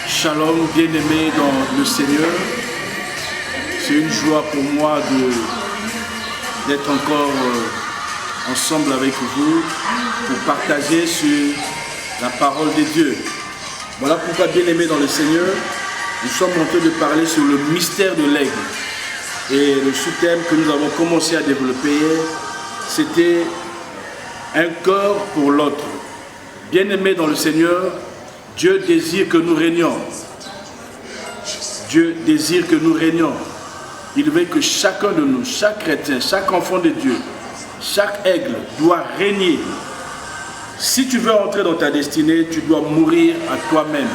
Shalom, bien-aimés dans le Seigneur. C'est une joie pour moi d'être encore ensemble avec vous pour partager sur la parole de Dieu. Voilà pourquoi, bien-aimés dans le Seigneur, nous sommes en train de parler sur le mystère de l'aigle. Et le sous-thème que nous avons commencé à développer, c'était un cœur pour l'autre. Bien-aimés dans le Seigneur, Dieu désire que nous régnions. Dieu désire que nous régnions. Il veut que chacun de nous, chaque chrétien, chaque enfant de Dieu, chaque aigle doit régner. Si tu veux entrer dans ta destinée, tu dois mourir à toi-même.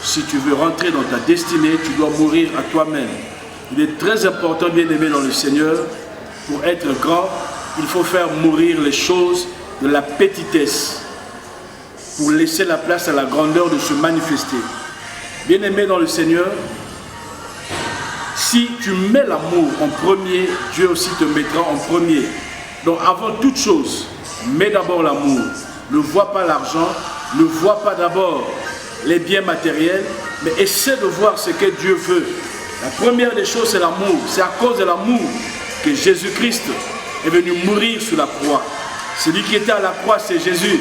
Si tu veux rentrer dans ta destinée, tu dois mourir à toi-même. Il est très important, bien-aimé dans le Seigneur, pour être grand, il faut faire mourir les choses de la petitesse, pour laisser la place à la grandeur de se manifester. Bien-aimé dans le Seigneur, si tu mets l'amour en premier, Dieu aussi te mettra en premier. Donc avant toute chose, mets d'abord l'amour. Ne vois pas l'argent, ne vois pas d'abord les biens matériels, mais essaie de voir ce que Dieu veut. La première des choses, c'est l'amour. C'est à cause de l'amour que Jésus-Christ est venu mourir sur la croix. Celui qui était à la croix, c'est Jésus.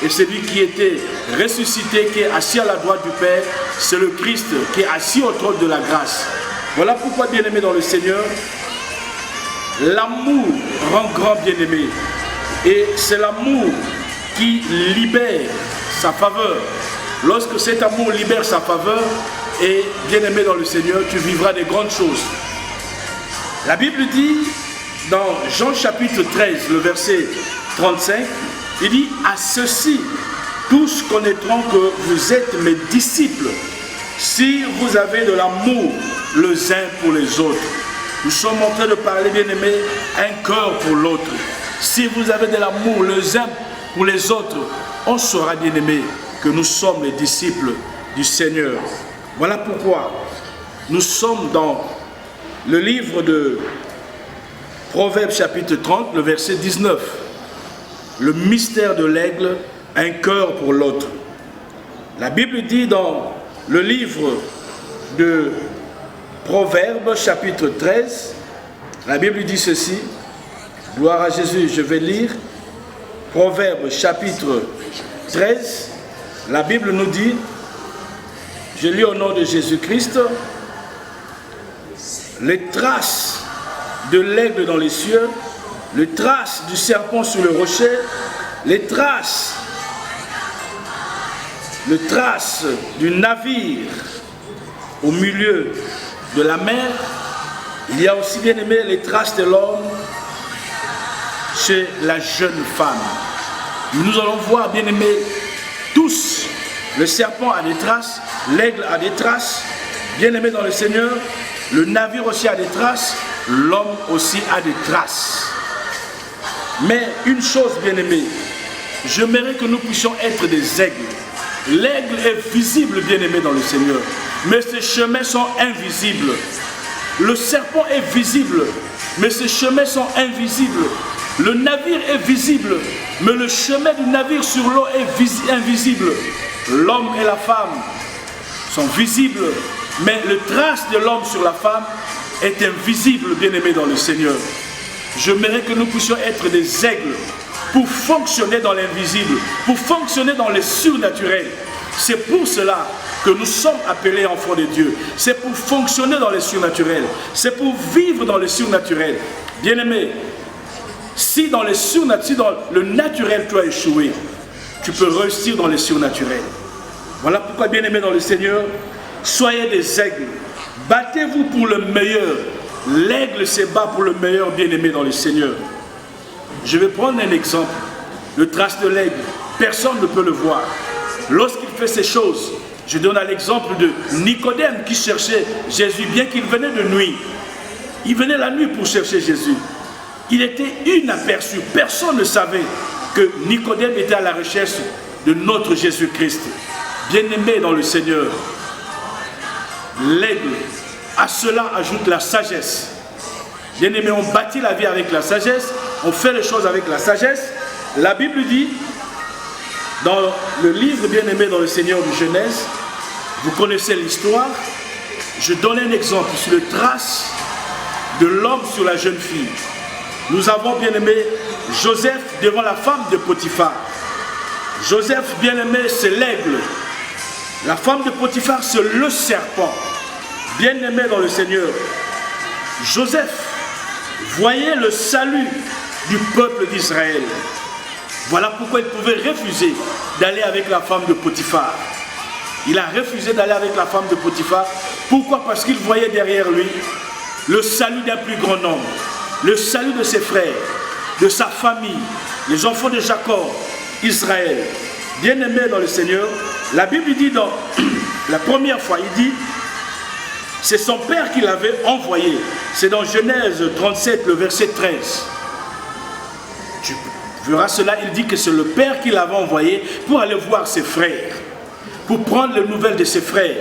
Et celui qui était ressuscité, qui est assis à la droite du Père, c'est le Christ qui est assis au trône de la grâce. Voilà pourquoi, bien-aimé dans le Seigneur, l'amour rend grand, bien-aimé. Et c'est l'amour qui libère sa faveur. Lorsque cet amour libère sa faveur, et bien-aimé dans le Seigneur, tu vivras des grandes choses. La Bible dit, dans Jean chapitre 13, le verset 35, il dit, à ceci, tous connaîtront que vous êtes mes disciples, si vous avez de l'amour les uns pour les autres. Nous sommes en train de parler, bien-aimés, un cœur pour l'autre. Si vous avez de l'amour les uns pour les autres, on saura, bien-aimés, que nous sommes les disciples du Seigneur. Voilà pourquoi nous sommes dans le livre de Proverbes chapitre 30, le verset 19. Le mystère de l'aigle, un cœur pour l'autre. La Bible dit dans le livre de Proverbes chapitre 13, la Bible dit ceci, gloire à Jésus, je vais lire, Proverbes chapitre 13, la Bible nous dit, je lis au nom de Jésus-Christ, les traces de l'aigle dans les cieux, les traces du serpent sur le rocher, les traces du navire au milieu de la mer. Il y a aussi, bien aimé, les traces de l'homme chez la jeune femme. Nous allons voir, bien aimé, tous, le serpent a des traces, l'aigle a des traces, bien aimé dans le Seigneur, le navire aussi a des traces, l'homme aussi a des traces. Mais une chose, bien-aimée, j'aimerais que nous puissions être des aigles. L'aigle est visible, bien-aimé, dans le Seigneur, mais ses chemins sont invisibles. Le serpent est visible, mais ses chemins sont invisibles. Le navire est visible, mais le chemin du navire sur l'eau est invisible. L'homme et la femme sont visibles, mais le trace de l'homme sur la femme est invisible, bien-aimé, dans le Seigneur. J'aimerais que nous puissions être des aigles pour fonctionner dans l'invisible, pour fonctionner dans le surnaturel. C'est pour cela que nous sommes appelés enfants de Dieu. C'est pour fonctionner dans le surnaturel. C'est pour vivre dans le surnaturel. Bien-aimé, si dans le naturel tu as échoué, tu peux réussir dans le surnaturel. Voilà pourquoi, bien-aimé dans le Seigneur, soyez des aigles. Battez-vous pour le meilleur. L'aigle se bat pour le meilleur, bien-aimé dans le Seigneur. Je vais prendre un exemple. Le trace de l'aigle, personne ne peut le voir. Lorsqu'il fait ces choses, je donne l'exemple de Nicodème qui cherchait Jésus, bien qu'il venait de nuit. Il venait la nuit pour chercher Jésus. Il était inaperçu. Personne ne savait que Nicodème était à la recherche de notre Jésus-Christ. Bien-aimé dans le Seigneur, l'aigle, à cela ajoute la sagesse. Bien-aimé, on bâtit la vie avec la sagesse, on fait les choses avec la sagesse. La Bible dit, Dans le livre bien-aimé dans le Seigneur de Genèse, vous connaissez l'histoire. Je donne un exemple sur les traces de l'homme sur la jeune fille. Nous avons bien-aimé Joseph devant la femme de Potiphar. Joseph bien-aimé, c'est l'aigle. La femme de Potiphar, c'est le serpent. Bien-aimé dans le Seigneur, Joseph voyait le salut du peuple d'Israël. Voilà pourquoi il pouvait refuser d'aller avec la femme de Potiphar. Il a refusé d'aller avec la femme de Potiphar. Pourquoi? Parce qu'il voyait derrière lui le salut d'un plus grand nombre, le salut de ses frères, de sa famille, les enfants de Jacob, Israël. Bien-aimé dans le Seigneur, la Bible dit dans la première fois, il dit, c'est son père qui l'avait envoyé. C'est dans Genèse 37, le verset 13. Tu verras cela, il dit que c'est le père qui l'avait envoyé pour aller voir ses frères, pour prendre les nouvelles de ses frères.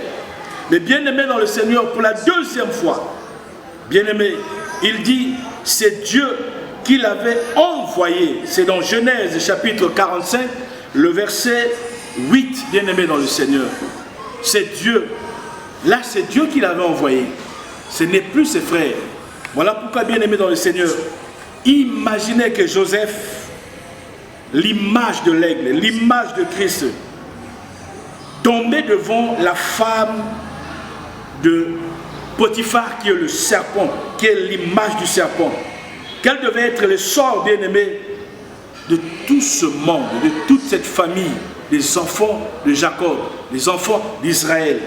Mais bien-aimé dans le Seigneur, pour la deuxième fois, bien-aimé, il dit, c'est Dieu qui l'avait envoyé. C'est dans Genèse chapitre 45, le verset 8, bien-aimé dans le Seigneur. C'est Dieu. Là, c'est Dieu qui l'avait envoyé. Ce n'est plus ses frères. Voilà pourquoi, bien-aimé dans le Seigneur, imaginez que Joseph, l'image de l'aigle, l'image de Christ, tombait devant la femme de Potiphar, qui est le serpent, qui est l'image du serpent. Quel devait être le sort, bien-aimé, de tout ce monde, de toute cette famille, des enfants de Jacob, des enfants d'Israël.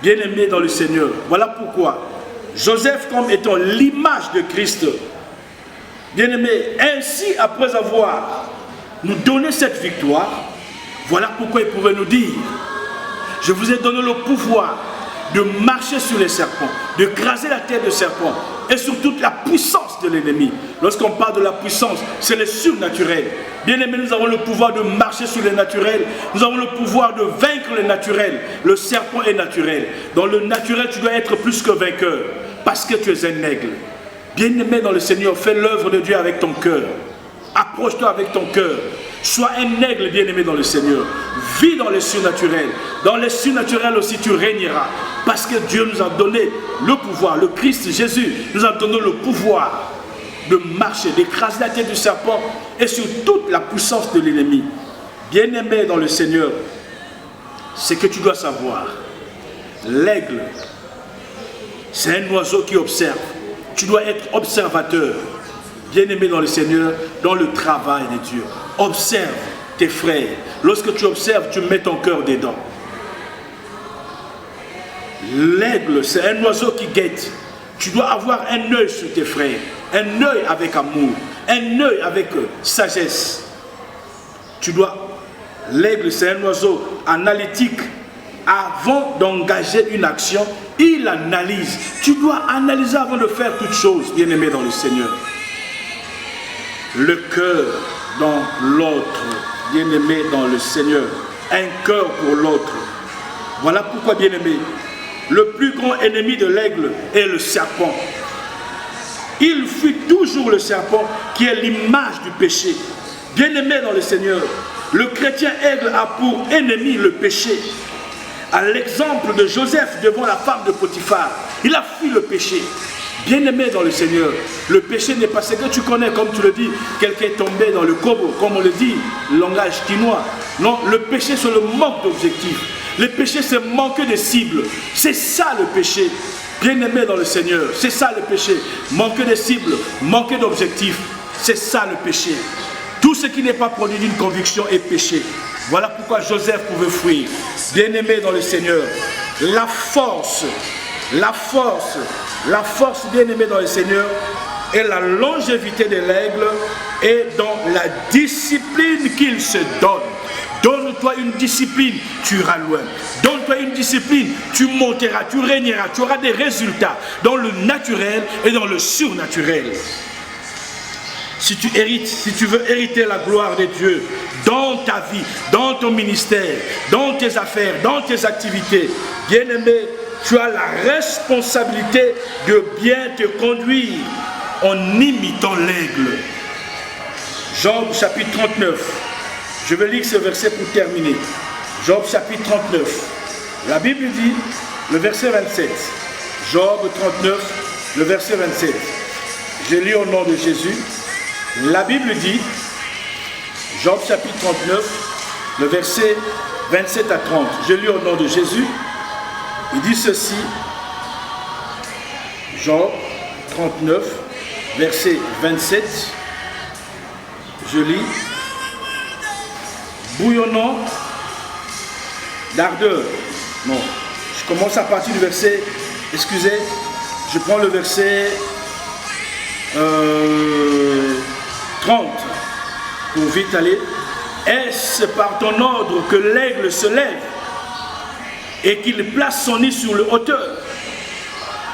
Bien-aimé dans le Seigneur, voilà pourquoi Joseph, comme étant l'image de Christ, bien-aimé, ainsi après avoir nous donné cette victoire, voilà pourquoi il pouvait nous dire, je vous ai donné le pouvoir de marcher sur les serpents, de craser la tête de serpent et sur toute la puissance de l'ennemi. Lorsqu'on parle de la puissance, c'est le surnaturel. Bien-aimés, nous avons le pouvoir de marcher sur le naturel. Nous avons le pouvoir de vaincre le naturel. Le serpent est naturel. Dans le naturel, tu dois être plus que vainqueur parce que tu es un aigle. Bien-aimé dans le Seigneur, fais l'œuvre de Dieu avec ton cœur. Approche-toi avec ton cœur. Sois un aigle, bien-aimé dans le Seigneur. Vis dans le surnaturel. Dans le surnaturel aussi, tu régneras. Parce que Dieu nous a donné le pouvoir. Le Christ Jésus nous a donné le pouvoir de marcher, d'écraser la tête du serpent et sur toute la puissance de l'ennemi. Bien-aimé dans le Seigneur, c'est que tu dois savoir. L'aigle, c'est un oiseau qui observe. Tu dois être observateur. Bien-aimé dans le Seigneur, dans le travail de Dieu. Observe tes frères. Lorsque tu observes, tu mets ton cœur dedans. L'aigle, c'est un oiseau qui guette. Tu dois avoir un œil sur tes frères. Un œil avec amour. Un œil avec sagesse. Tu dois... L'aigle, c'est un oiseau analytique. Avant d'engager une action, il analyse. Tu dois analyser avant de faire toute chose, bien-aimé dans le Seigneur. Le cœur dans l'autre, bien-aimé dans le Seigneur, un cœur pour l'autre. Voilà pourquoi, bien-aimé, le plus grand ennemi de l'aigle est le serpent. Il fuit toujours le serpent qui est l'image du péché. Bien-aimé dans le Seigneur, le chrétien aigle a pour ennemi le péché. À l'exemple de Joseph devant la femme de Potiphar, il a fui le péché. Bien-aimé dans le Seigneur, le péché n'est pas ce que tu connais, comme tu le dis, quelqu'un est tombé dans le kobo, comme on le dit, le langage chinois. Non, le péché c'est le manque d'objectifs. Le péché c'est manquer de cibles. C'est ça le péché. Bien-aimé dans le Seigneur, c'est ça le péché. Manquer de cibles, manquer d'objectifs, c'est ça le péché. Tout ce qui n'est pas produit d'une conviction est péché. Voilà pourquoi Joseph pouvait fuir. Bien-aimé dans le Seigneur, la force, bien-aimé dans le Seigneur, et la longévité de l'aigle est dans la discipline qu'il se donne. Donne-toi une discipline, tu iras loin. Donne-toi une discipline, tu monteras, tu régneras, tu auras des résultats dans le naturel et dans le surnaturel. Si tu veux hériter la gloire de Dieu dans ta vie, dans ton ministère, dans tes affaires, dans tes activités, bien-aimé, tu as la responsabilité de bien te conduire en imitant l'aigle. Job chapitre 39, Je vais lire ce verset pour terminer. Job chapitre 39. La Bible dit, le verset 27. Job 39, le verset 27. Je lis au nom de Jésus. La Bible dit, Job chapitre 39, le verset 27 à 30. Je lis au nom de Jésus. Il dit ceci. Job 39, verset 27. Je lis. Bouillonnant d'ardeur. Non. Je commence à partir du verset. Excusez. Je prends le verset 30. Pour vite aller. Est-ce par ton ordre que l'aigle se lève et qu'il place son nid sur le hauteur?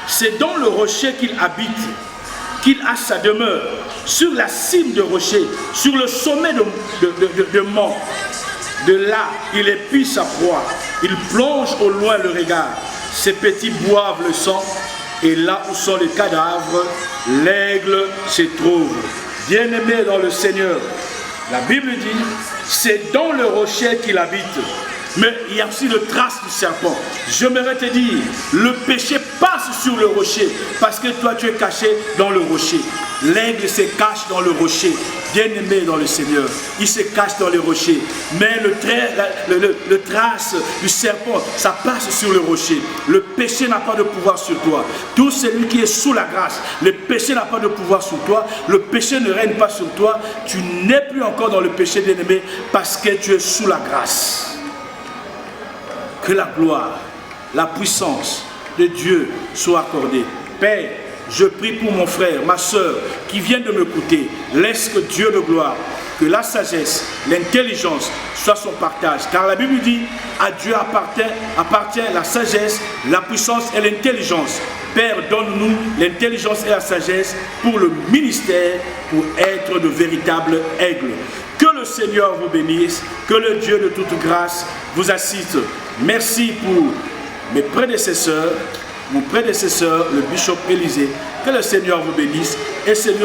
C'est dans le rocher qu'il habite, qu'il a sa demeure, sur la cime de rocher, sur le sommet de mont. De là, il épie sa proie, il plonge au loin le regard. Ses petits boivent le sang, et là où sont les cadavres, l'aigle se trouve. Bien-aimé dans le Seigneur, la Bible dit, c'est dans le rocher qu'il habite. Mais il y a aussi le trace du serpent. J'aimerais te dire, le péché passe sur le rocher parce que toi tu es caché dans le rocher. L'aigle se cache dans le rocher. Bien-aimé dans le Seigneur, il se cache dans le rocher. Mais le trace du serpent, ça passe sur le rocher. Le péché n'a pas de pouvoir sur toi. Tout celui qui est sous la grâce, le péché n'a pas de pouvoir sur toi. Le péché ne règne pas sur toi. Tu n'es plus encore dans le péché, bien-aimé, parce que tu es sous la grâce. Que la gloire, la puissance de Dieu soit accordée. Père, je prie pour mon frère, ma soeur, qui vient de m'écouter. Laisse que Dieu de gloire, que la sagesse, l'intelligence soit son partage. Car la Bible dit, à Dieu appartient la sagesse, la puissance et l'intelligence. Père, donne-nous l'intelligence et la sagesse pour le ministère, pour être de véritables aigles. Que le Seigneur vous bénisse, que le Dieu de toute grâce vous assiste. Merci pour mes prédécesseurs, mon prédécesseur, le bishop Élisée. Que le Seigneur vous bénisse et Seigneur